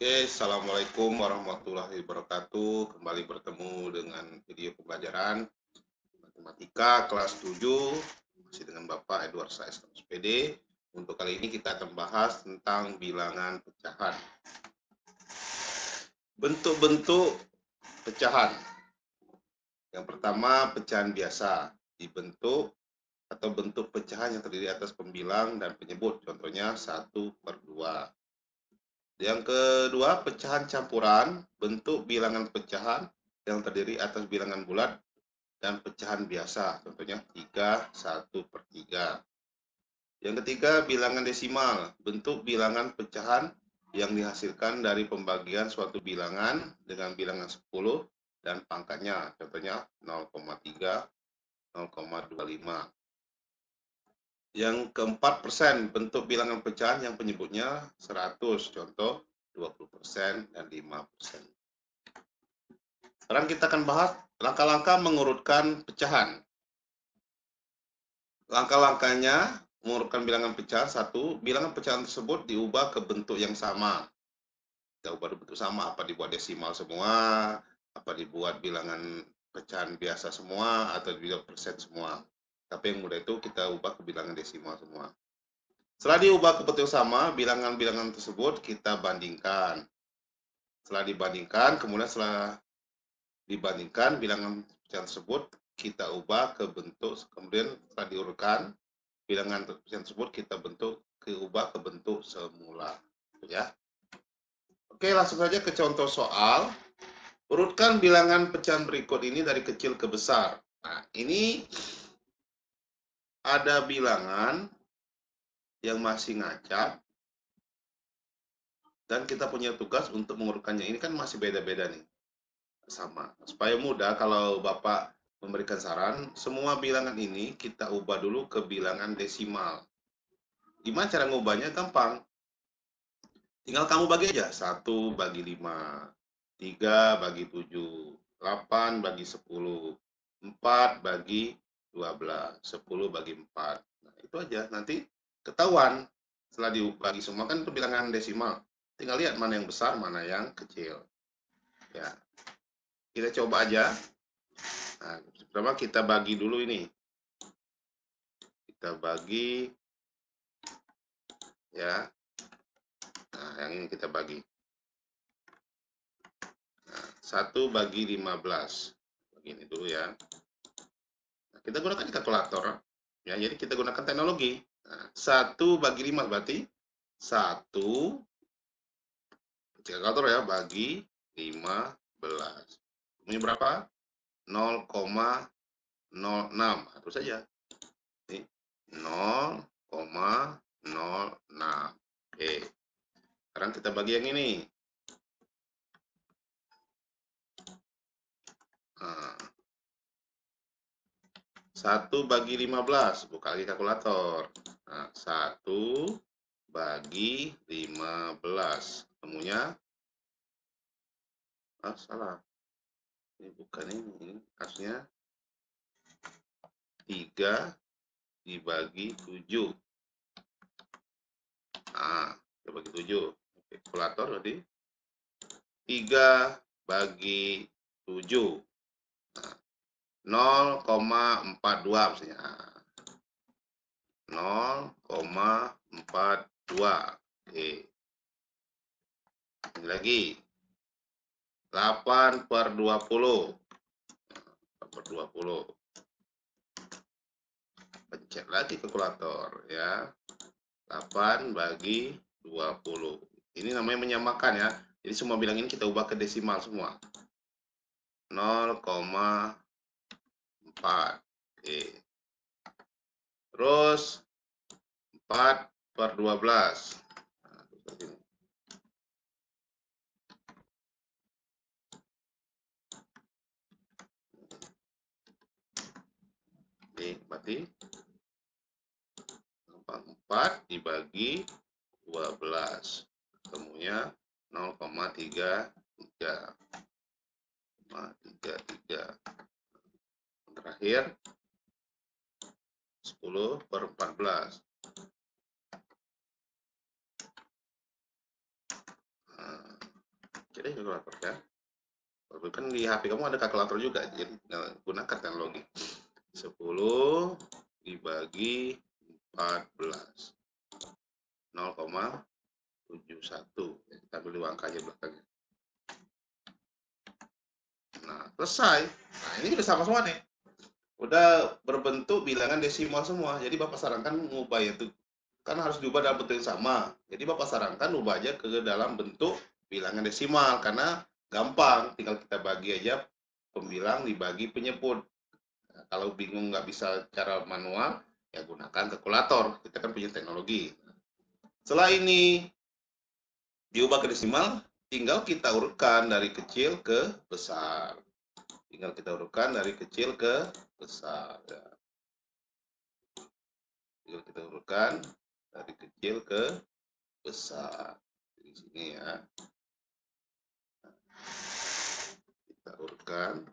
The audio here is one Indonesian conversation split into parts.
Oke, Assalamualaikum warahmatullahi wabarakatuh. Kembali bertemu dengan video pembelajaran Matematika kelas 7, masih dengan Bapak Edward Saes SPD. Untuk kali ini kita akan bahas tentang bilangan pecahan. Bentuk-bentuk pecahan. Yang pertama, pecahan biasa. Dibentuk atau bentuk pecahan yang terdiri atas pembilang dan penyebut. Contohnya 1/2. Yang kedua, pecahan campuran, bentuk bilangan pecahan yang terdiri atas bilangan bulat dan pecahan biasa, contohnya 3, 1/3. Yang ketiga, bilangan desimal, bentuk bilangan pecahan yang dihasilkan dari pembagian suatu bilangan dengan bilangan 10 dan pangkatnya, contohnya 0,3, 0,25. Yang keempat, persen, bentuk bilangan pecahan yang penyebutnya 100, contoh 20% dan 5%. Sekarang kita akan bahas langkah-langkah mengurutkan pecahan. Langkah-langkahnya mengurutkan bilangan pecahan. 1, bilangan pecahan tersebut diubah ke bentuk yang sama. Kita ubah bentuk sama, apa dibuat desimal semua, apa dibuat bilangan pecahan biasa semua, atau dibuat persen semua. Tapi yang mudah itu kita ubah ke bilangan desimal semua. Setelah diubah ke bentuk sama, bilangan-bilangan tersebut kita bandingkan. Setelah dibandingkan, kemudian setelah dibandingkan bilangan pecahan tersebut kita ubah ke bentuk, kemudian setelah diurutkan bilangan pecahan tersebut kita ubah ke bentuk semula, ya. Oke, langsung saja ke contoh soal. Urutkan bilangan pecahan berikut ini dari kecil ke besar. Nah, ini ada bilangan yang masih ngacak dan kita punya tugas untuk mengurutkannya. Ini kan masih beda-beda nih. Sama. Supaya mudah kalau Bapak memberikan saran, semua bilangan ini kita ubah dulu ke bilangan desimal. Gimana cara ngubahnya? Gampang. Tinggal kamu bagi aja. 1/5, 3/7, 8/10, 4/12, 10/4. Nah, itu aja. Nanti ketahuan. Setelah dibagi semua kan itu bilangan desimal. Tinggal lihat mana yang besar, mana yang kecil. Ya, kita coba aja. Nah, pertama kita bagi dulu ini. Kita bagi, ya. Nah, yang ini kita bagi. Nah, 1/15. Begini dulu ya. Nah, kita gunakan kalkulator. Ya, jadi kita gunakan teknologi. Nah, 1/5 berarti 1, kalkulator ya, bagi 15. Ini berapa? 0,06. Terus saja. Ini 0,06. Oke. Sekarang kita bagi yang ini. Nah, 1/15. Buka lagi kalkulator. Nah, 1/15. Ketemunya, salah. Ini bukan ini. Asnya 3 dibagi 7. Nah, kita bagi 7. Kalkulator berarti 3/7. Nah, 0,42 misalnya. 0,42. Oke. Ini lagi. 8/20. 8/20. Pencet lagi kalkulator ya. 8/20. Ini namanya menyamakan ya. Jadi semua bilang ini kita ubah ke desimal semua. 0,4. Oke. Terus 4/12. Nah, ini berarti 4 dibagi 12. Ketemunya 0,33. Terakhir 10/14. Nah, Oke deh, kalkulator ya. Kan di HP kamu ada kalkulator juga, jadi gunakan teknologi. 10 dibagi 14. 0,71. Kita ambil dua angka aja belakangnya. Nah, selesai. Nah, ini udah sama semua nih. Udah berbentuk bilangan desimal semua. Jadi Bapak sarankan mengubah itu. Kan harus diubah dalam bentuk yang sama. Jadi Bapak sarankan ubah aja ke dalam bentuk bilangan desimal. Karena gampang. Tinggal kita bagi aja pembilang dibagi penyebut. Nah, kalau bingung nggak bisa cara manual, ya gunakan kalkulator. Kita kan punya teknologi. Setelah ini diubah ke desimal, tinggal kita urutkan dari kecil ke besar. Tinggal kita urutkan dari kecil ke besar. Ya. Tinggal kita urutkan dari kecil ke besar. Di sini ya. Kita urutkan.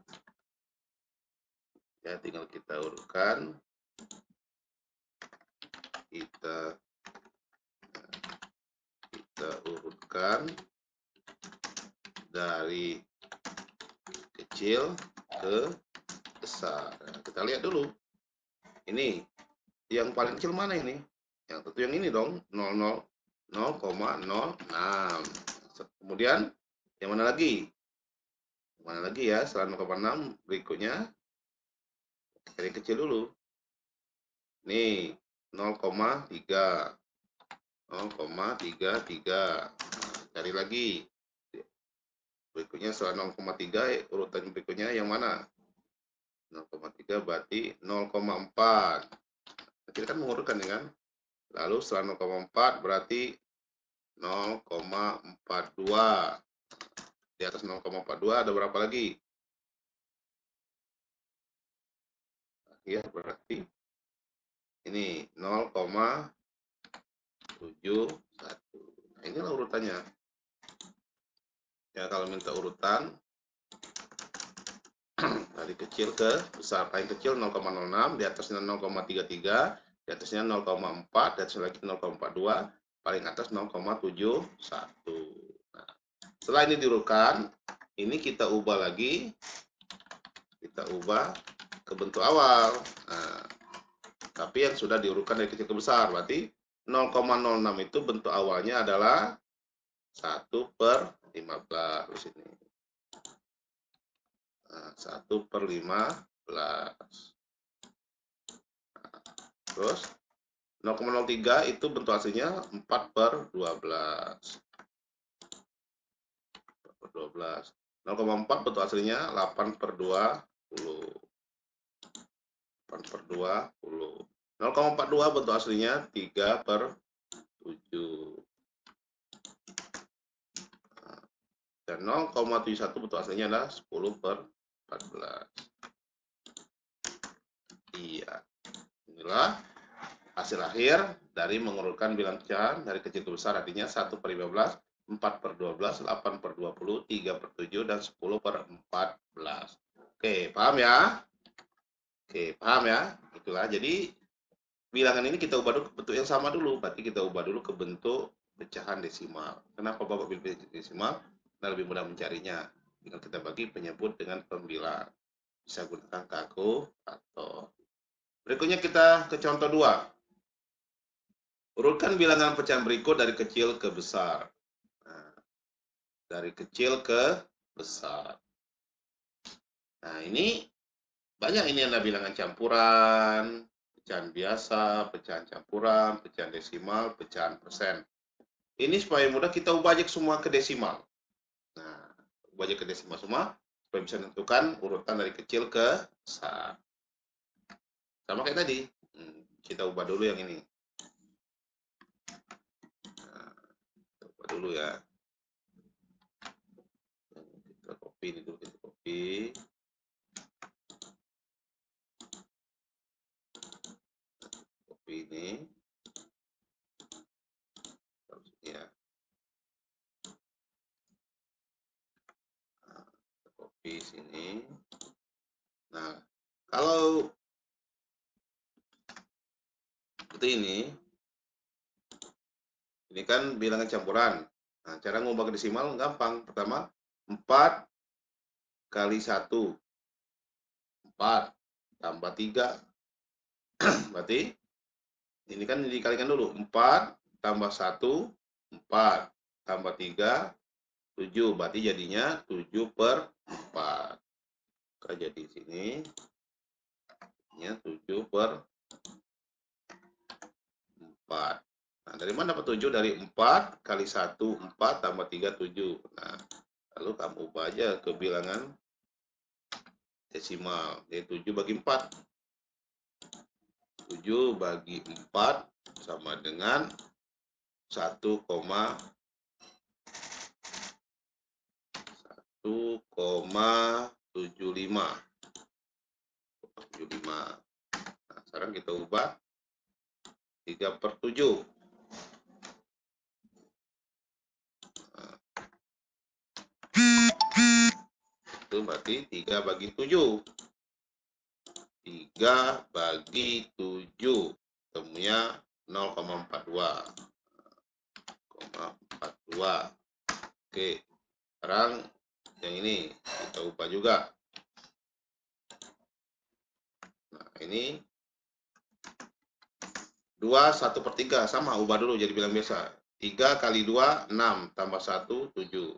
Ya, tinggal kita urutkan. Kita urutkan dari kecil ke besar. Nah, kita lihat dulu. Ini yang paling kecil mana ini? Yang tentu yang ini dong, 0,06. Kemudian yang mana lagi? Mana lagi ya? Setelah 0,6 berikutnya yang kecil dulu. Nih, 0,3. 0,33. Cari lagi. Berikutnya setelah 0,3 urutan berikutnya yang mana? 0,3 berarti 0,4. Kita kan mengurutkan kan? Lalu setelah 0,4 berarti 0,42. Di atas 0,42 ada berapa lagi? Ya, berarti ini 0,71. Nah, inilah urutannya. Ya, kalau minta urutan dari kecil ke besar, paling kecil 0,06, di atasnya 0,33, di atasnya 0,4, di atasnya lagi 0,42, paling atas 0,71. Nah, setelah ini diurutkan, ini kita ubah lagi, kita ubah ke bentuk awal. Nah, tapi yang sudah diurutkan dari kecil ke besar, berarti 0,06 itu bentuk awalnya adalah 1/15 di sini. Nah, 1/15. Terus 0,03 itu bentuk aslinya 4/12. 4/12. 0,4 bentuk aslinya 8/20. 8/20. 0,42 bentuk aslinya 3/7. Dan 0,71 bentuk aslinya adalah 10/14. Iya. Inilah hasil akhir dari mengurutkan bilangan pecahan dari kecil ke besar, artinya 1/15, 4/12, 8/20, 3/7, dan 10/14. Oke, paham ya? Oke, paham ya? Itulah. Jadi bilangan ini kita ubah dulu ke bentuk yang sama dulu. Berarti kita ubah dulu ke bentuk pecahan desimal. Kenapa Bapak pilih desimal? Karena lebih mudah mencarinya. Tinggal kita bagi penyebut dengan pembilang. Bisa gunakan kalkulator. Berikutnya kita ke contoh 2. Urutkan bilangan pecahan berikut dari kecil ke besar. Nah, dari kecil ke besar. Nah, ini banyak ini ada bilangan campuran, pecahan biasa, pecahan campuran, pecahan desimal, pecahan persen. Ini supaya mudah kita ubah aja semua ke desimal. Nah, ubah aja ke desimal semua supaya bisa menentukan urutan dari kecil ke besar. Sama kayak tadi. Kita ubah dulu yang ini. Nah, kita ubah dulu ya. Kita copy ini dulu, kita copy. Copy ini. Ya. Nah, kita copy sini. Nah, kalau seperti ini kan bilangan campuran. Nah, cara ngubah ke desimal gampang. Pertama, 4 kali 1, 4 tambah 3. Berarti ini kan dikalikan dulu. 4 tambah 1, 4 tambah 3, 7. Berarti jadinya 7/4. Kita jadi sini ya 7/4. Nah, dari mana dapat 7? Dari 4 kali 1, 4 tambah 3, 7. Nah, lalu kamu ubah aja ke bilangan desimal. Jadi 7 bagi 4. 7 bagi 4 sama dengan 1,75. Nah, sekarang kita ubah 3/7. Itu berarti 3 bagi 7. 3 bagi 7. Temunya 0,42. Oke. Sekarang yang ini kita ubah juga. Nah, ini 2 1/3 sama, ubah dulu jadi bilang biasa. 3 kali 2 6 tambah 1 7.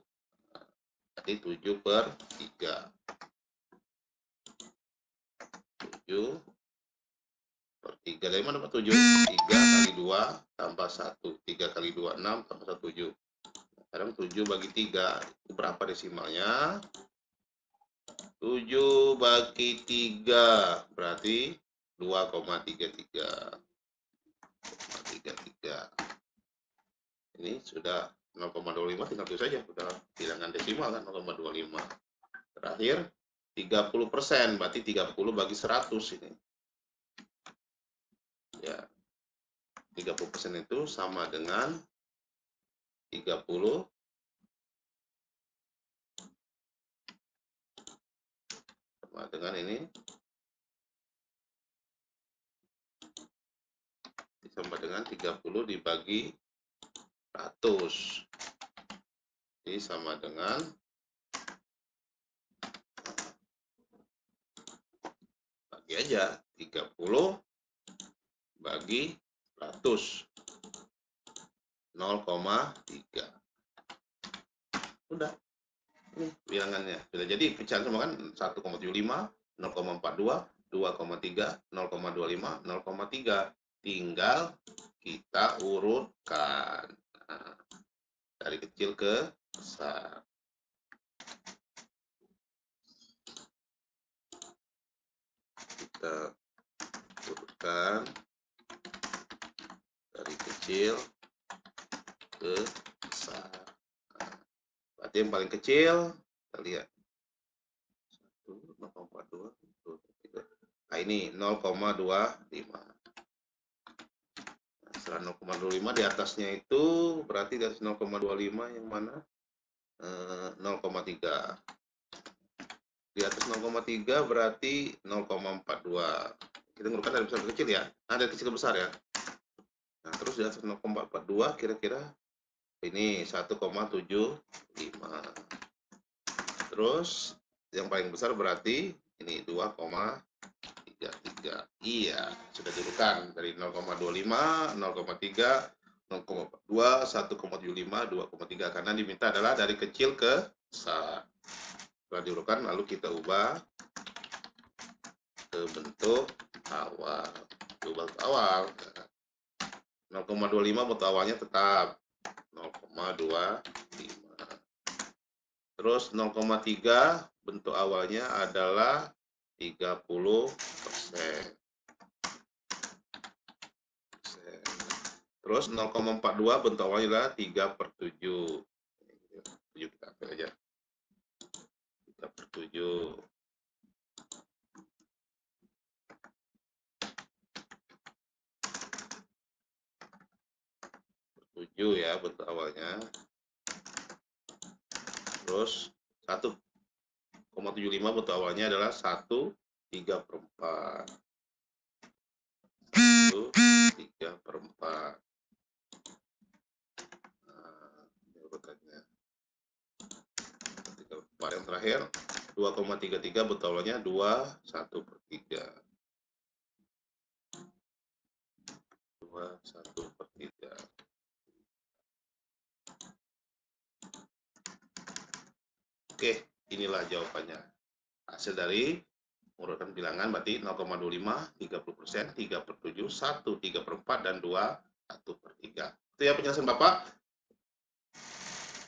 Jadi 7/3. 7/3. Dari mana dapat 7? 3 kali 2 tambah 1. 3 kali 2 6 tambah 1 7. Sekarang 7 bagi 3 itu berapa desimalnya? 7 bagi 3 berarti 2,33. Ini sudah 0,25, tinggal tulis saja, sudah bilangan desimal kan 0,25. Terakhir 30%, berarti 30 bagi 100 ini. Ya. 30% itu sama dengan 30 sama dengan ini sama dengan 30 dibagi 100. Ini sama dengan bagi aja 30 bagi 100. 0,3. Udah. Ini bilangannya. Sudah jadi pecahan semua kan 1,75, 0,42, 2,3, 0,25, 0,3. Tinggal kita urutkan. Nah, dari kecil ke besar. Kita urutkan dari kecil ke besar. Nah, berarti yang paling kecil kita lihat 0,42. Nah, ini 0,25. Nah, setelah 0,25 di atasnya itu berarti dari 0,25 yang mana? 0,3. Di atas 0,3 berarti 0,42. Kita ngurutkan dari besar ke kecil ya. Nah, dari kecil ke besar ya. Nah, terus di atas 0,42 kira-kira ini 1,75. Terus yang paling besar berarti ini 2,33. Iya, sudah diurutkan dari 0,25, 0,3, 0,42, 1,75, 2,3 karena diminta adalah dari kecil ke besar. Setelah diurutkan lalu kita ubah ke bentuk awal. Ubah ke awal. 0,25 bentuk awalnya tetap 0,25. Terus 0,3 bentuk awalnya adalah 30%. Terus 0,42 bentuk awalnya adalah 3/7. 7 kita ambil aja. 3/7. 7 ya bentuk awalnya. Terus 1,75 bentuk awalnya adalah 1/3/4. 1/3/4. Nah, ini urutannya. Bapak yang terakhir 2,33 betulnya 2/1/3. 2/1/3. Oke, inilah jawabannya. Hasil dari urutkan bilangan berarti 0,25, 30%, 3/7, 1, 3/4, dan 2, 1/3. Itu ya penjelasan Bapak.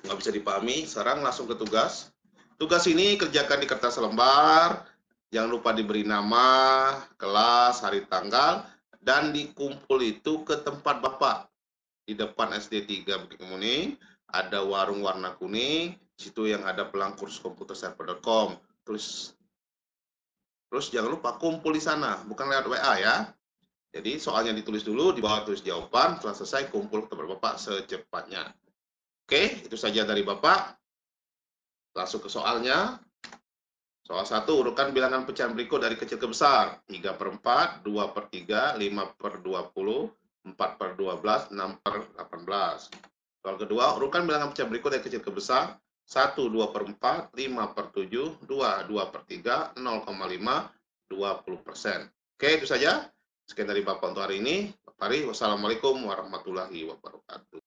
Nggak bisa dipahami, sekarang langsung ke tugas. Tugas ini kerjakan di kertas lembar, jangan lupa diberi nama, kelas, hari tanggal, dan dikumpul itu ke tempat Bapak. Di depan SD 3 Bukit Kemuning, ada warung warna kuning, situ yang ada pelang kursus komputer server.com. Terus jangan lupa kumpul di sana, bukan lewat WA ya. Jadi soalnya ditulis dulu, di bawah tulis jawaban, setelah selesai kumpul ke tempat Bapak secepatnya. Oke, itu saja dari Bapak. Langsung ke soalnya. Soal 1, urutkan bilangan pecahan berikut dari kecil ke besar. 3/4, 2/3, 5/20, 4/12, 6/18. Soal kedua, urutkan bilangan pecahan berikut dari kecil ke besar. 1, 2/4, 5/7, 2, 2/3, 0,5, 20%. Oke, itu saja. Sekian dari Bapak untuk hari ini. Mari, wassalamualaikum warahmatullahi wabarakatuh.